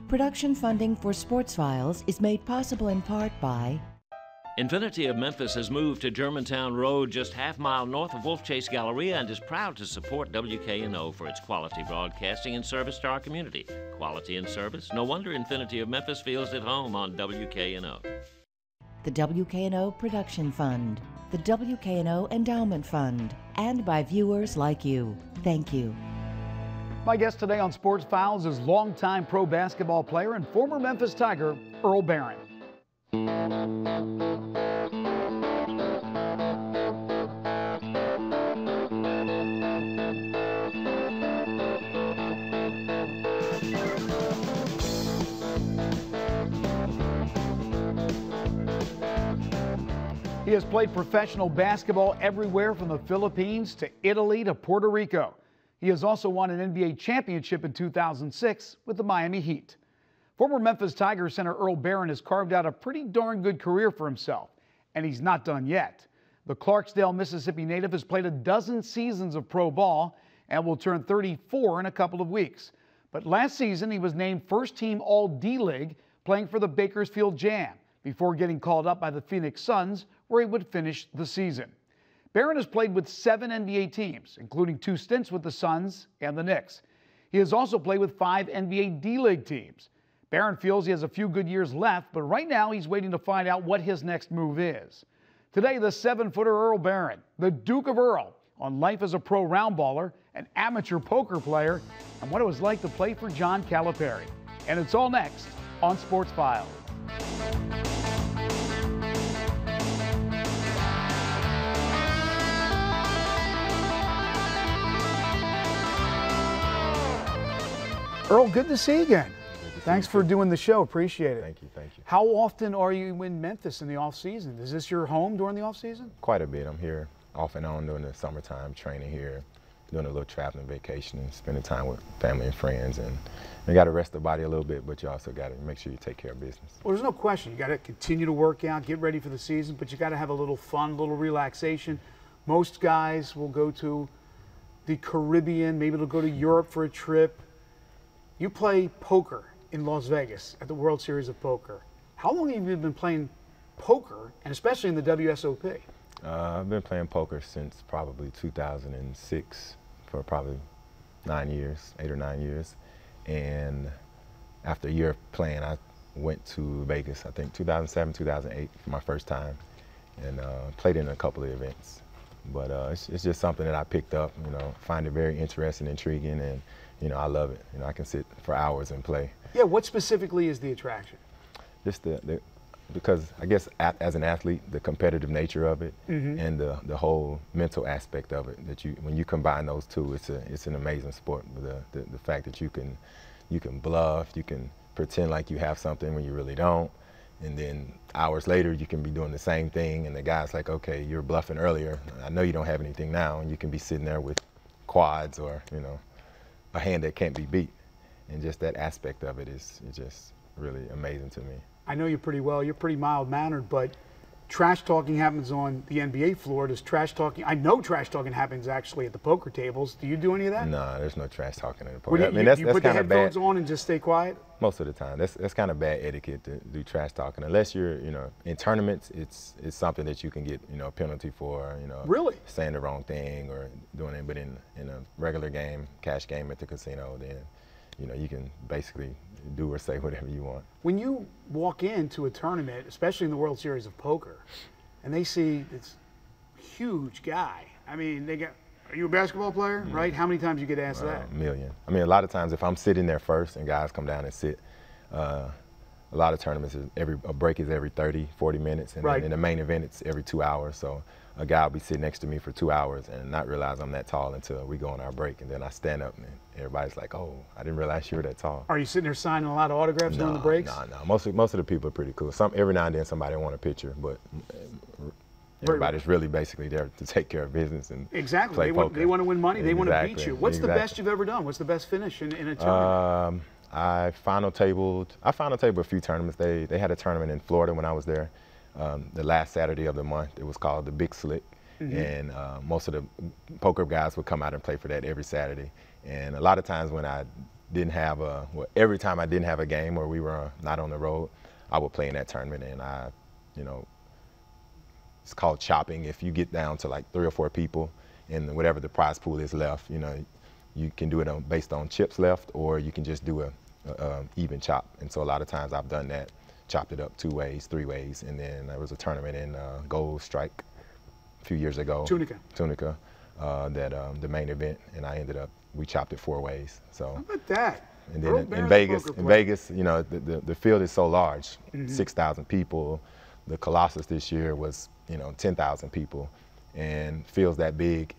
Production funding for Sports Files is made possible in part by Infiniti of Memphis has moved to Germantown Road, just half-mile north of Wolf Chase Galleria, and is proud to support WKNO for its quality broadcasting and service to our community. Quality and service? No wonder Infiniti of Memphis feels at home on WKNO. the WKNO Production Fund, the WKNO Endowment Fund, and by viewers like you. Thank you. My guest today on Sports Files is longtime pro basketball player and former Memphis Tiger, Earl Barron. He has played professional basketball everywhere from the Philippines to Italy to Puerto Rico. He has also won an NBA championship in 2006 with the Miami Heat. Former Memphis Tigers center Earl Barron has carved out a pretty darn good career for himself, and he's not done yet. The Clarksdale, Mississippi native has played a dozen seasons of pro ball and will turn 34 in a couple of weeks. But last season, he was named first-team All-D-League, playing for the Bakersfield Jam, before getting called up by the Phoenix Suns, where he would finish the season. Barron has played with 7 NBA teams, including 2 stints with the Suns and the Knicks. He has also played with 5 NBA D-League teams. Barron feels he has a few good years left, but right now he's waiting to find out what his next move is. Today, the 7-footer Earl Barron, the Duke of Earl, on life as a pro round baller, an amateur poker player, and what it was like to play for John Calipari. And it's all next on Sports Files. Earl, good to see you again. Thanks for doing the show. Appreciate it. Thank you, thank you. How often are you in Memphis in the off season? Is this your home during the off season? Quite a bit. I'm here off and on during the summertime, training here, doing a little traveling vacation and spending time with family and friends. And you got to rest the body a little bit, but you also got to make sure you take care of business. Well, there's no question. You got to continue to work out, get ready for the season, but you got to have a little fun, a little relaxation. Most guys will go to the Caribbean, maybe they'll go to Europe for a trip. You play poker in Las Vegas at the World Series of Poker. How long have you been playing poker, and especially in the WSOP? I've been playing poker since probably 2006 for probably 9 years, 8 or 9 years. And after a year of playing, I went to Vegas, I think 2007, 2008 for my first time, and played in a couple of events. But it's just something that I picked up, you know, find it very interesting, intriguing, and you know, I love it. You know, I can sit for hours and play. Yeah, what specifically is the attraction? Just because I guess as an athlete, the competitive nature of it and the whole mental aspect of it, that when you combine those two, it's an amazing sport. The fact that you can bluff, you can pretend like you have something when you really don't, and then hours later you can be doing the same thing, and the guy's like, okay, you're bluffing earlier. I know you don't have anything now, and you can be sitting there with quads or, you know, a hand that can't be beat. And just that aspect of it is just really amazing to me. I know you pretty well. You're pretty mild-mannered, but trash talking happens on the NBA floor. Does trash talking, I know trash talking happens actually at the poker tables. Do you do any of that? No, there's no trash talking at the poker. I mean, that's put the headphones on and just stay quiet? Most of the time. That's kind of bad etiquette to do trash talking. Unless you're, you know, in tournaments, it's something that you can get, you know, a penalty for, you know, really saying the wrong thing or doing it. But in a regular game, cash game at the casino, then, you know, you can basically do or say whatever you want. When you walk into a tournament, especially in the World Series of Poker, and they see this huge guy, I mean, they got, are you a basketball player, right? How many times you get asked that? A million. I mean, a lot of times if I'm sitting there first and guys come down and sit, a lot of tournaments, a break is every 30, 40 minutes, and then in the main event, it's every 2 hours. So a guy will be sitting next to me for 2 hours and not realize I'm that tall until we go on our break, and then I stand up and everybody's like, oh, I didn't realize you were that tall. Are you sitting there signing a lot of autographs during the breaks? No. Most of the people are pretty cool. Every now and then somebody will want a picture, but everybody's really basically there to take care of business and play poker. They want to win money. They want to beat you. What's the best you've ever done? What's the best finish in a tournament? I final tabled a few tournaments. They had a tournament in Florida when I was there. The last Saturday of the month. It was called the Big Slick, and most of the poker guys would come out and play for that every Saturday. And a lot of times when I didn't have every time I didn't have a game or we were not on the road, I would play in that tournament. And it's called chopping. If you get down to like 3 or 4 people and whatever the prize pool is left, you can do it based on chips left, or you can just do a even chop. And so a lot of times I've done that, chopped it up 2 ways, 3 ways. And then there was a tournament in Gold Strike a few years ago. Tunica, the main event, and we chopped it 4 ways. So how about that? And then in Vegas, the field is so large, 6,000 people. The Colossus this year was 10,000 people, and fields that big,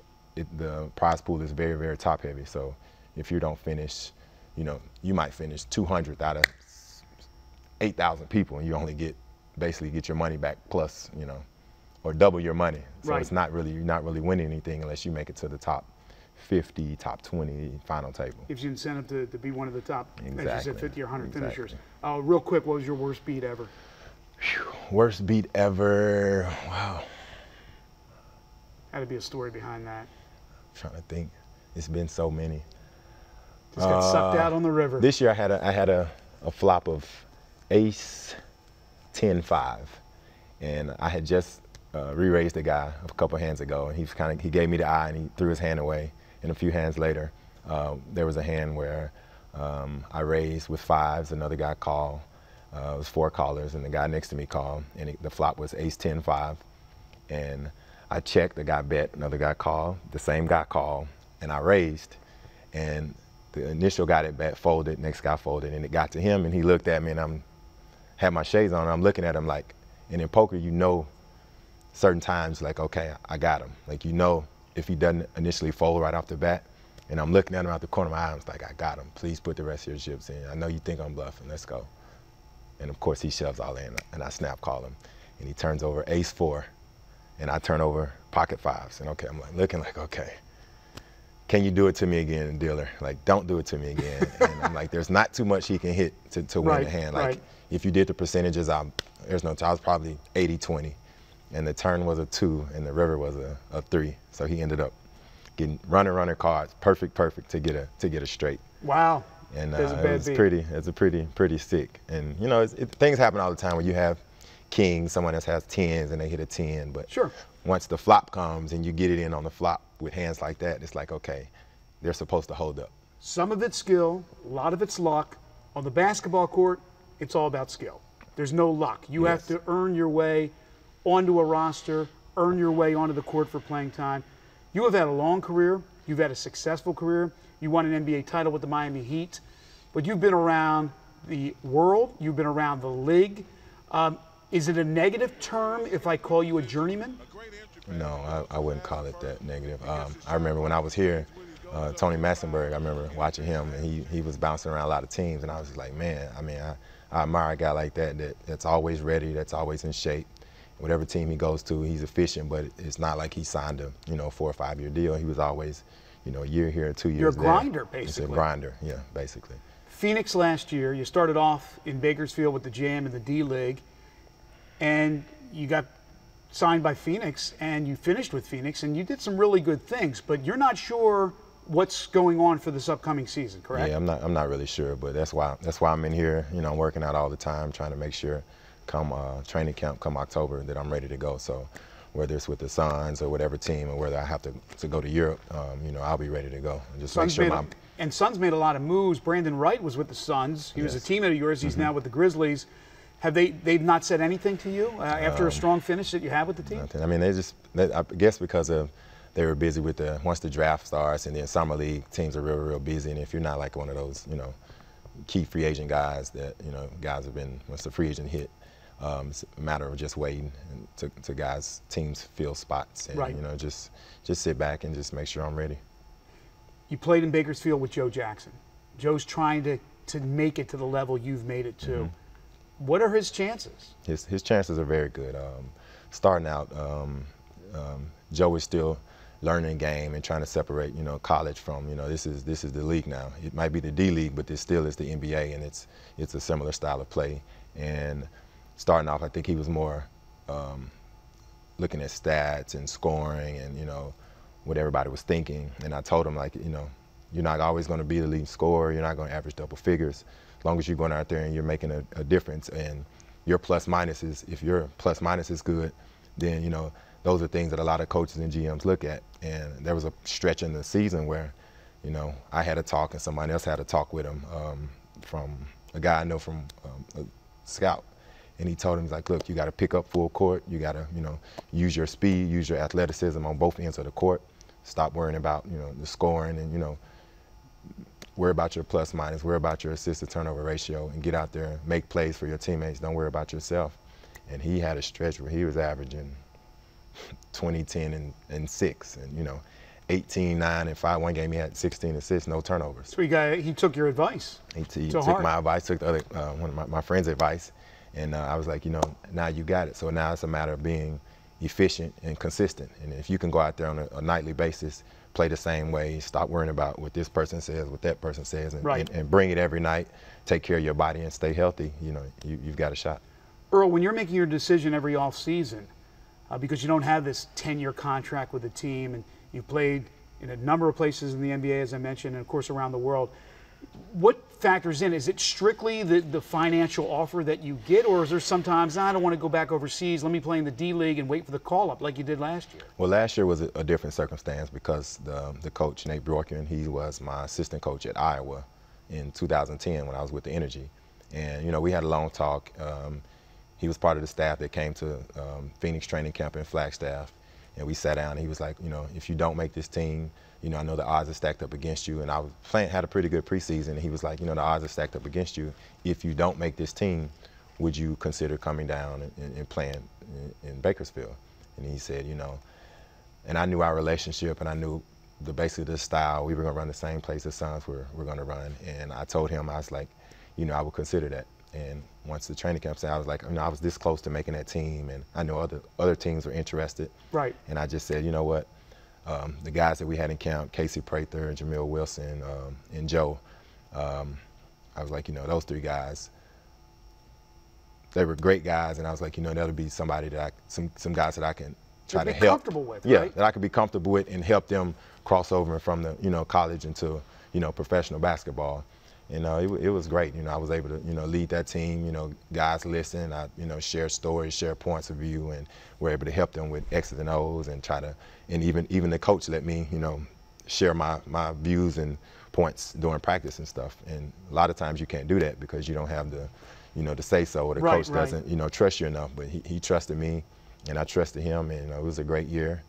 the prize pool is very, very top heavy. So if you don't finish, you might finish 200th out of 8,000 people, and you only basically get your money back plus, or double your money. So It's not really, you're not really winning anything unless you make it to the top 50, top 20 final table. Gives you incentive to be one of the top, exactly. As you said, 50 or 100 finishers. Real quick, what was your worst beat ever? Worst beat ever, wow. Had to be a story behind that. I'm trying to think. It's been so many. Just got sucked out on the river. This year I had a flop of ace 10-5, and I had just re-raised the guy a couple hands ago, and he gave me the eye and he threw his hand away. And a few hands later, there was a hand where I raised with 5s, another guy called. It was 4 callers, and the guy next to me called, and the flop was ace 10-5. And I checked, the guy bet, another guy called, the same guy called, and I raised. And the initial guy that bet folded, next guy folded, and it got to him, and he looked at me, and had my shades on, and I'm looking at him like, and in poker, certain times, like, okay, I got him. Like, if he doesn't initially fold right off the bat, and I'm looking at him out the corner of my eye, I was like, I got him. Please put the rest of your chips in. I know you think I'm bluffing. Let's go. And of course, he shoves all in, and I snap call him, and he turns over ace 4, and I turn over pocket 5s. And okay, I'm like looking like, okay, can you do it to me again, dealer? Like, don't do it to me again. And I'm like, there's not too much he can hit to win the hand. Like, if you did the percentages, I was probably 80-20. And the turn was a 2, and the river was a 3. So he ended up getting runner cards, perfect to get a straight. Wow. And it's pretty sick. And things happen all the time when you have kings, someone else has 10s and they hit a 10. But sure, once the flop comes and you get it in on the flop with hands like that, it's like, okay, they're supposed to hold up. Some of it's skill, a lot of it's luck. On the basketball court, it's all about skill. There's no luck. You have to earn your way onto a roster, earn your way onto the court for playing time. You have had a long career. You've had a successful career. You won an NBA title with the Miami Heat. But you've been around the world. You've been around the league. Is it a negative term if I call you a journeyman? No, I wouldn't call it that negative. I remember when I was here, Tony Massenberg, I remember watching him, and he was bouncing around a lot of teams, and I was just like, man, I admire a guy like that's always ready, that's always in shape. Whatever team he goes to, he's efficient, but it's not like he signed a 4 or 5 year deal. He was always, a year here, 2 years there. You're a grinder, basically. He's a grinder, yeah, basically. Phoenix last year, you started off in Bakersfield with the Jam and the D-League, and you got signed by Phoenix, and you finished with Phoenix, and you did some really good things, but you're not sure what's going on for this upcoming season, correct? Yeah, I'm not really sure, but that's why I'm in here, I'm working out all the time, trying to make sure come training camp, come October, that I'm ready to go. So whether it's with the Suns or whatever team, or whether I have to go to Europe, I'll be ready to go. And just make sure and Suns made a lot of moves. Brandon Wright was with the Suns. He was a teammate of yours. He's now with the Grizzlies. Have they've not said anything to you after a strong finish that you had with the team? Nothing. I mean, I guess because they were busy with once the draft starts, and then summer league teams are real busy. And if you're not like one of those, key free agent guys that, guys have been, once the free agent hit, it's a matter of just waiting to guys, teams fill spots, and just sit back and just make sure I'm ready. You played in Bakersfield with Joe Jackson. Joe's trying to make it to the level you've made it to. What are his chances? His chances are very good. Starting out, Joe is still learning the game and trying to separate, college from, this is the league now. It might be the D League, but this still is the NBA, and it's a similar style of play. And starting off, I think he was more looking at stats and scoring and, what everybody was thinking. And I told him, like, You're not always going to be the leading scorer. You're not going to average double figures. As long as you're going out there and you're making a difference, and your plus minus is, if your plus minus is good, then, you know, those are things that a lot of coaches and GMs look at. And there was a stretch in the season where, you know, I had a talk and somebody else had a talk with him from a guy I know from a scout. And he told him, he's like, look, you got to pick up full court. You got to, you know, use your speed, use your athleticism on both ends of the court. Stop worrying about, you know, the scoring, and, you know, worry about your plus minus, worry about your assist to turnover ratio, and get out there and make plays for your teammates. Don't worry about yourself. And he had a stretch where he was averaging 20, 10, and 6, and, you know, 18, 9, and 5. One game he had 16 assists, no turnovers. So he took your advice. He took my advice, took the other one of my friend's advice, and I was like, you know, now you got it. So now it's a matter of being efficient and consistent. And if you can go out there on a nightly basis, play the same way, stop worrying about what this person says, what that person says, and bring it every night, take care of your body and stay healthy, you know, you've got a shot. Earl, when you're making your decision every off season, because you don't have this 10-year contract with the team, and you've played in a number of places in the NBA, as I mentioned, and of course around the world, what factors in? Is it strictly the financial offer that you get, or is there sometimes, I don't want to go back overseas, let me play in the D-League and wait for the call-up like you did last year? Well, last year was a different circumstance because the coach, Nate Bjorken, he was my assistant coach at Iowa in 2010 when I was with the Energy. And, you know, we had a long talk. He was part of the staff that came to Phoenix training camp in Flagstaff. And we sat down and he was like, you know, if you don't make this team, you know, I know the odds are stacked up against you. And I was had a pretty good preseason. And he was like, you know, the odds are stacked up against you. If you don't make this team, would you consider coming down and playing in Bakersfield? And he said, you know, and I knew our relationship and I knew basically the style. We were going to run the same place the Suns were going to run. And I told him, I was like, you know, I would consider that. And once the training camp started, I was like, you know, I was this close to making that team, and I know other teams were interested. Right. And I just said, you know what, the guys that we had in camp, Casey Prather, Jamil Wilson, and Joe, I was like, you know, those 3 guys, they were great guys, and I was like, you know, that'll be somebody that some guys that I can try to help. Comfortable with, yeah, right? That I could be comfortable with and help them cross over from the, you know, college into, you know, professional basketball. And it was great. You know, I was able to, you know, lead that team. You know, guys listen. I, you know, share stories, share points of view, and we're able to help them with X's and O's and try to, and even the coach let me, you know, share my views and points during practice and stuff. And a lot of times you can't do that because you don't have the, you know, the say so, or the coach doesn't, you know, trust you enough. But he trusted me, and I trusted him, and it was a great year.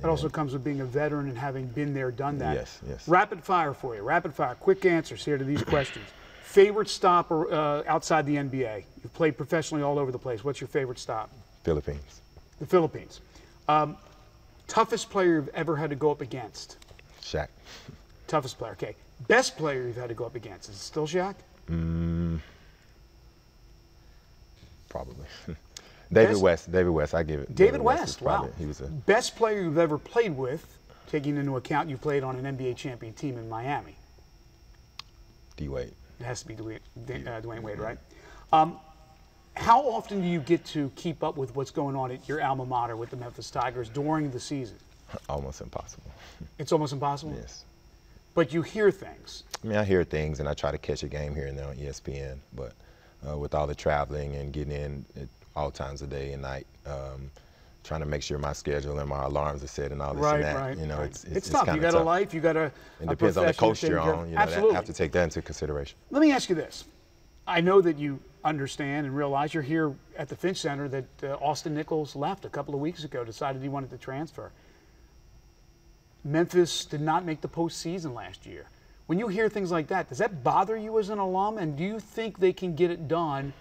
It also comes with being a veteran and having been there, done that. Yes, yes. Rapid fire for you. Rapid fire. Quick answers here to these questions. Favorite stop outside the NBA? You've played professionally all over the place. What's your favorite stop? Philippines. The Philippines. Toughest player you've ever had to go up against? Shaq. Toughest player. Okay. Best player you've had to go up against? Is it still Shaq? Probably. David West, I give it. David West, wow. He was Best player you've ever played with, taking into account you played on an NBA champion team in Miami? D-Wade. It has to be Dwayne Wade, right? How often do you get to keep up with what's going on at your alma mater with the Memphis Tigers during the season? Almost impossible. It's almost impossible? Yes. But you hear things. I mean, I hear things, and I try to catch a game here and there on ESPN, but with all the traveling and getting in all times of day and night, trying to make sure my schedule and my alarms are set and all this and that. Right, you know, right. It's tough. You got tough. a life. You got a. It depends on the coach you're on. You know, Absolutely. have to take that into consideration. Let me ask you this. I know that you understand and realize you're here at the Finch Center that Austin Nichols left a couple of weeks ago, decided he wanted to transfer. Memphis did not make the postseason last year. When you hear things like that, does that bother you as an alum? And do you think they can get it done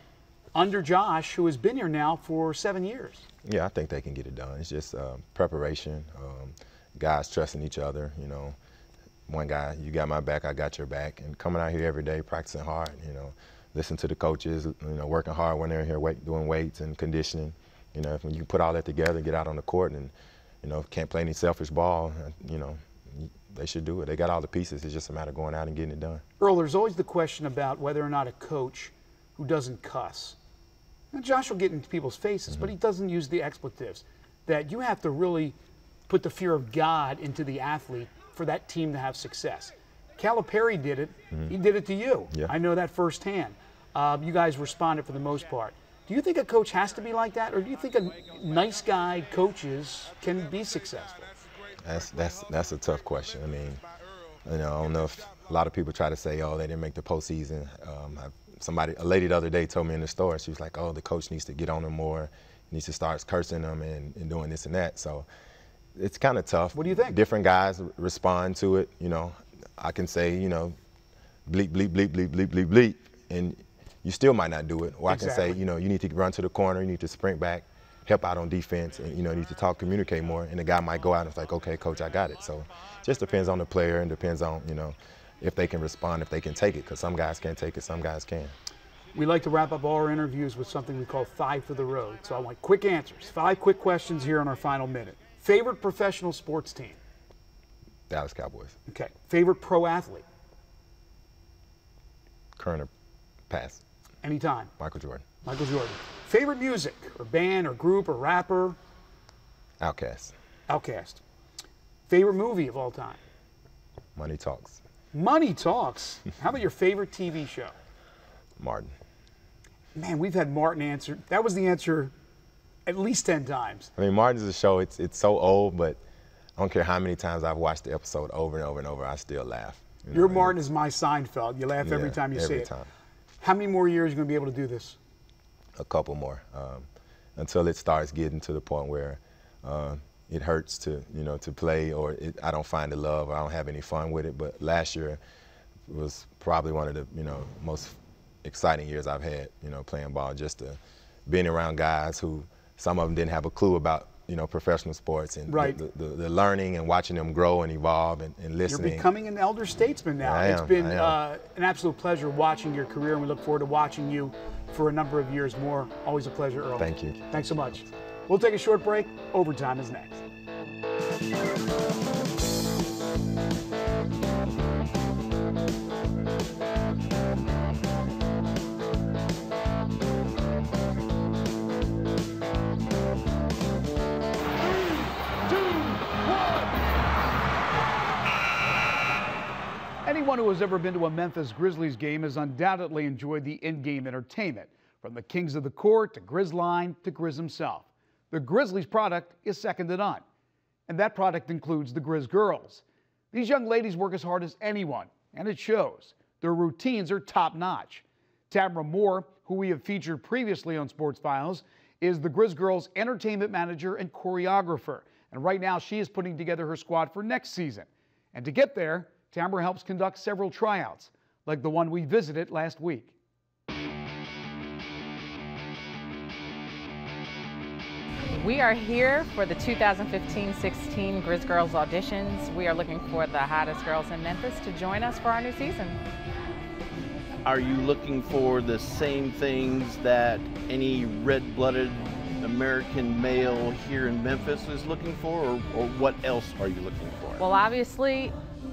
under Josh, who has been here now for 7 years? Yeah, I think they can get it done. It's just preparation, guys trusting each other. You know, one guy, you got my back, I got your back, and coming out here every day, practicing hard. You know, listen to the coaches. You know, working hard when they're here, doing weights and conditioning. You know, when you put all that together, get out on the court, and you know, can't play any selfish ball. You know, they should do it. They got all the pieces. It's just a matter of going out and getting it done. Earl, there's always the question about whether or not a coach who doesn't cuss. Now, Josh will get into people's faces, but he doesn't use the expletives. That you have to really put the fear of God into the athlete for that team to have success. Calipari did it. He did it to you. Yeah. I know that firsthand. You guys responded for the most part. Do you think a coach has to be like that, or do you think a nice guy coaches can be successful? That's a tough question. I mean, I don't know if a lot of people try to say, oh, they didn't make the postseason. A lady the other day told me in the store, she was like, oh, the coach needs to get on them more, needs to start cursing them and doing this and that. So it's kind of tough. What do you think? Different guys respond to it. I can say, bleep, bleep, bleep, bleep, bleep, bleep, bleep, and you still might not do it. Or Exactly. I can say, you need to run to the corner, you need to sprint back, help out on defense, and you need to talk, communicate more. And the guy might go out and it's like, okay, coach, I got it. So it just depends on the player and depends on, if they can respond, if they can take it, because some guys can't take it, some guys can. We like to wrap up all our interviews with something we call 5 for the road. So I want quick answers. 5 quick questions here on our final minute. Favorite professional sports team? Dallas Cowboys. Okay. Favorite pro athlete? Current or past? Anytime. Michael Jordan. Michael Jordan. Favorite music or band or group or rapper? Outkast. Outkast. Favorite movie of all time? Money Talks. Money Talks. How about your favorite TV show? Martin. Man, we've had Martin answer. That was the answer at least 10 times. I mean, Martin's a show, it's so old, but I don't care how many times I've watched the episode over and over and over, I still laugh. Your Martin is my Seinfeld. You laugh every time you see it. Every time. How many more years are you going to be able to do this? A couple more, until it starts getting to the point where it hurts to play, or I don't find the love, or I don't have any fun with it. But last year was probably one of the most exciting years I've had, playing ball. Just being around guys who some of them didn't have a clue about professional sports, and right. the learning and watching them grow and evolve and listening. You're becoming an elder statesman now. It's been an absolute pleasure watching your career, and we look forward to watching you for a number of years more. Always a pleasure, Earl. Thank you. Thanks so much. We'll take a short break. Overtime is next. Anyone who has ever been to a Memphis Grizzlies game has undoubtedly enjoyed the in-game entertainment, from the kings of the court to Grizzline to Grizz himself. The Grizzlies product is second to none, and that product includes the Grizz Girls. These young ladies work as hard as anyone, and it shows. Their routines are top-notch. Tamara Moore, who we have featured previously on Sports Files, is the Grizz Girls entertainment manager and choreographer, and right now she is putting together her squad for next season. And to get there, Tamara helps conduct several tryouts, like the one we visited last week. We are here for the 2015-16 Grizz Girls auditions. We are looking for the hottest girls in Memphis to join us for our new season. Are you looking for the same things that any red-blooded American male here in Memphis is looking for, or what else are you looking for? Well, obviously,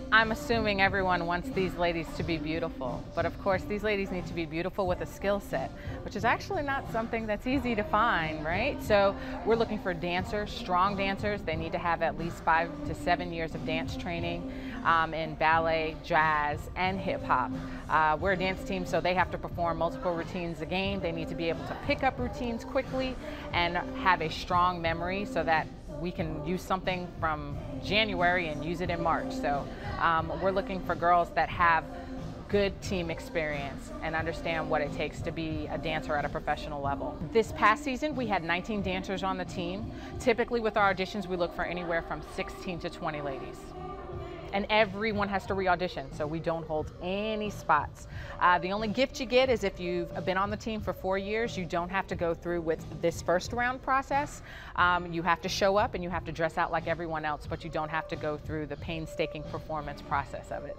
I'm assuming everyone wants these ladies to be beautiful, but of course these ladies need to be beautiful with a skill set, which is actually not something that's easy to find, right? So we're looking for dancers, strong dancers. They need to have at least 5 to 7 years of dance training in ballet, jazz, and hip hop. We're a dance team, so they have to perform multiple routines a game. They need to be able to pick up routines quickly and have a strong memory so that we can use something from January and use it in March. So we're looking for girls that have good team experience and understand what it takes to be a dancer at a professional level. This past season, we had 19 dancers on the team. Typically with our auditions, we look for anywhere from 16 to 20 ladies. And everyone has to re-audition, so we don't hold any spots. The only gift you get is if you've been on the team for 4 years, you don't have to go through with this first round process. You have to show up and you have to dress out like everyone else, but you don't have to go through the painstaking performance process of it.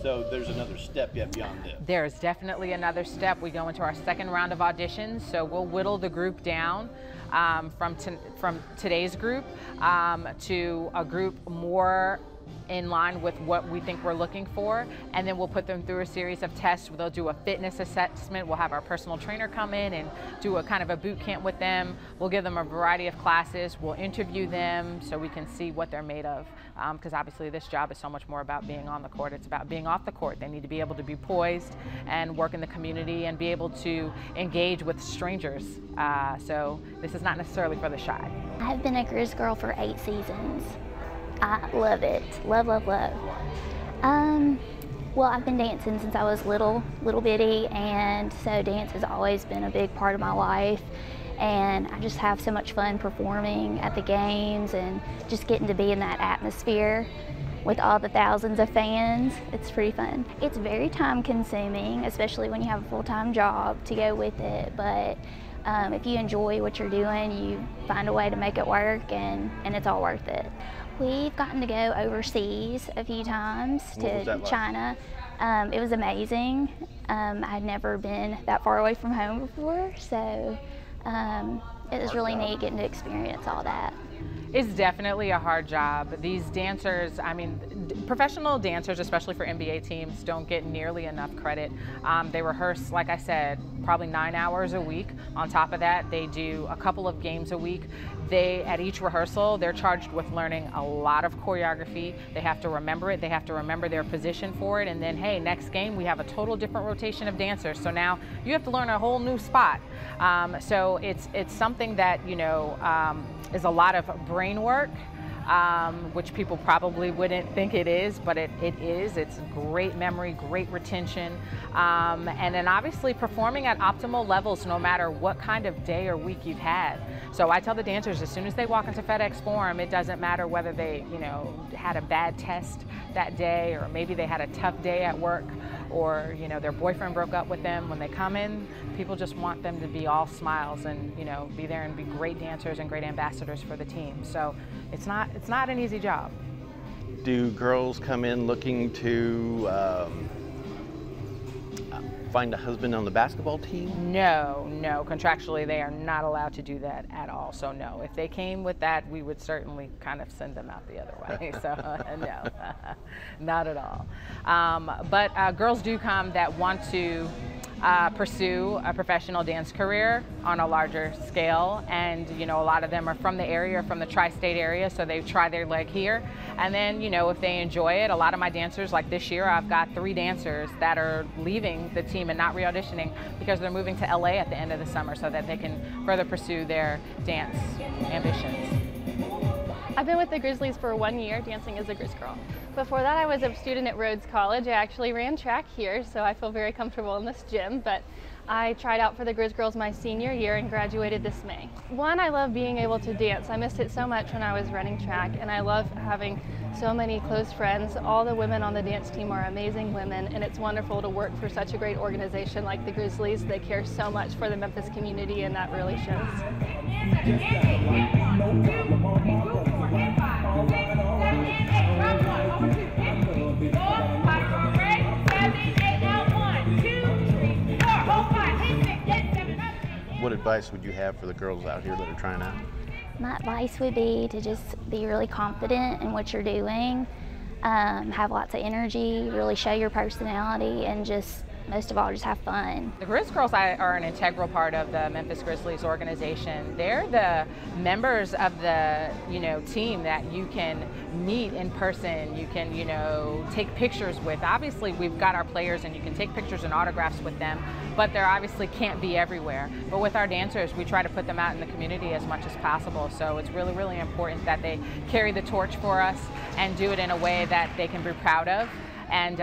So there's another step yet beyond this? There's definitely another step. We go into our second round of auditions, so we'll whittle the group down from today's group to a group more in line with what we think we're looking for, and then we'll put them through a series of tests. They'll do a fitness assessment. We'll have our personal trainer come in and do a kind of a boot camp with them. We'll give them a variety of classes. We'll interview them so we can see what they're made of, because obviously this job is so much more about being on the court. It's about being off the court. They need to be able to be poised and work in the community and be able to engage with strangers. So this is not necessarily for the shy. I've been a Grizz girl for 8 seasons. I love it. Love, love, love. Well, I've been dancing since I was little bitty, and so dance has always been a big part of my life. And I just have so much fun performing at the games and just getting to be in that atmosphere with all the thousands of fans. It's pretty fun. It's very time consuming, especially when you have a full-time job to go with it. But if you enjoy what you're doing, you find a way to make it work, and it's all worth it. We've gotten to go overseas a few times to China. It was amazing. I'd never been that far away from home before, so it was really neat getting to experience all that. It's definitely a hard job. These dancers, I mean, professional dancers, especially for NBA teams, don't get nearly enough credit. They rehearse, like I said, probably 9 hours a week. On top of that, they do a couple of games a week. At each rehearsal, they're charged with learning a lot of choreography. They have to remember it. They have to remember their position for it. And then, hey, next game, we have a total different rotation of dancers. So now you have to learn a whole new spot. So it's something that, you know, is a lot of brain work, which people probably wouldn't think it is, but it is. It's great memory, great retention, and then obviously performing at optimal levels no matter what kind of day or week you've had. So I tell the dancers, as soon as they walk into FedEx Forum, it doesn't matter whether they, you know, had a bad test that day, or maybe they had a tough day at work, or, you know, their boyfriend broke up with them. When they come in, people just want them to be all smiles and, you know, be there and be great dancers and great ambassadors for the team. So it's not an easy job. Do girls come in looking to find a husband on the basketball team? No, contractually they are not allowed to do that at all. So no, if they came with that, we would certainly kind of send them out the other way. So no, not at all. But girls do come that want to pursue a professional dance career on a larger scale, and you know, a lot of them are from the area, from the tri-state area, so they try their leg here, and then, you know, if they enjoy it, a lot of my dancers, like this year I've got 3 dancers that are leaving the team and not re-auditioning because they're moving to LA at the end of the summer so that they can further pursue their dance ambitions. I've been with the Grizzlies for 1 year, dancing as a Grizz girl. Before that, I was a student at Rhodes College. I actually ran track here, so I feel very comfortable in this gym, but I tried out for the Grizz girls my senior year and graduated this May. One, I love being able to dance. I missed it so much when I was running track, and I love having so many close friends. All the women on the dance team are amazing women, and it's wonderful to work for such a great organization like the Grizzlies. They care so much for the Memphis community, and that really shows. What advice would you have for the girls out here that are trying out? My advice would be to just be really confident in what you're doing, have lots of energy, really show your personality, and just most of all, just have fun. The Grizz girls are an integral part of the Memphis Grizzlies organization. They're the members of the, you know, team that you can meet in person. You can, you know, take pictures with. Obviously, we've got our players, and you can take pictures and autographs with them, but they obviously can't be everywhere. But with our dancers, we try to put them out in the community as much as possible. So it's really, really important that they carry the torch for us and do it in a way that they can be proud of. And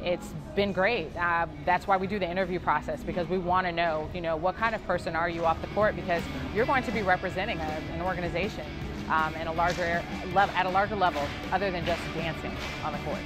it's been great. That's why we do the interview process, because we want to know, you know, what kind of person are you off the court, because you're going to be representing an organization at a larger level other than just dancing on the court.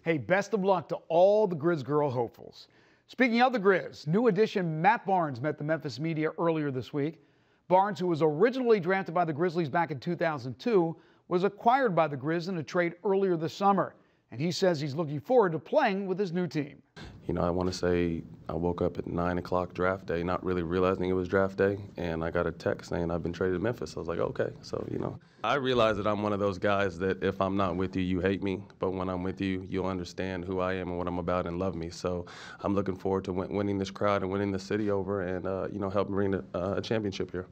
Hey, best of luck to all the Grizz girl hopefuls. Speaking of the Grizz, new addition Matt Barnes met the Memphis media earlier this week. Barnes, who was originally drafted by the Grizzlies back in 2002, was acquired by the Grizz in a trade earlier this summer. and he says he's looking forward to playing with his new team. You know, I want to say I woke up at 9 o'clock draft day, not really realizing it was draft day, and I got a text saying I've been traded to Memphis. I was like, okay. So, you know, I realize that I'm one of those guys that if I'm not with you, you hate me, but when I'm with you, you'll understand who I am and what I'm about and love me. So I'm looking forward to winning this crowd and winning the city over and, you know, helping bring a championship here.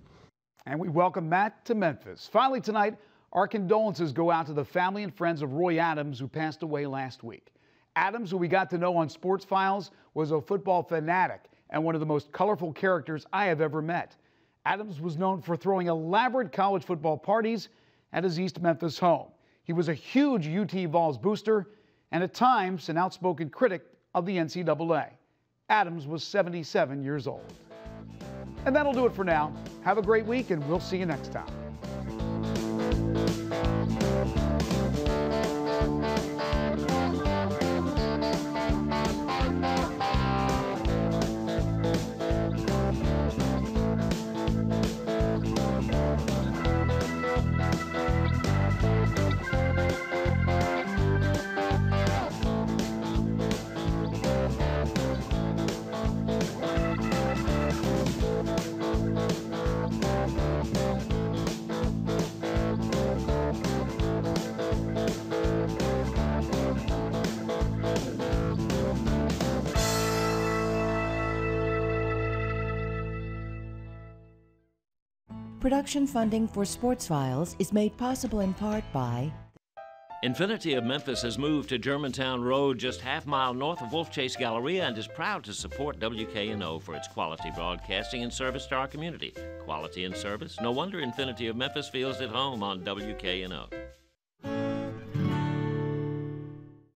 And we welcome Matt to Memphis. Finally tonight, our condolences go out to the family and friends of Roy Adams, who passed away last week. Adams, who we got to know on Sports Files, was a football fanatic and one of the most colorful characters I have ever met. Adams was known for throwing elaborate college football parties at his East Memphis home. He was a huge UT Vols booster and at times an outspoken critic of the NCAA. Adams was 77 years old. And that'll do it for now. Have a great week, and we'll see you next time. Production funding for Sports Files is made possible in part by Infinity of Memphis has moved to Germantown Road, just half-mile north of Wolf Chase Galleria, and is proud to support WKNO for its quality broadcasting and service to our community. Quality and service? No wonder Infinity of Memphis feels at home on WKNO.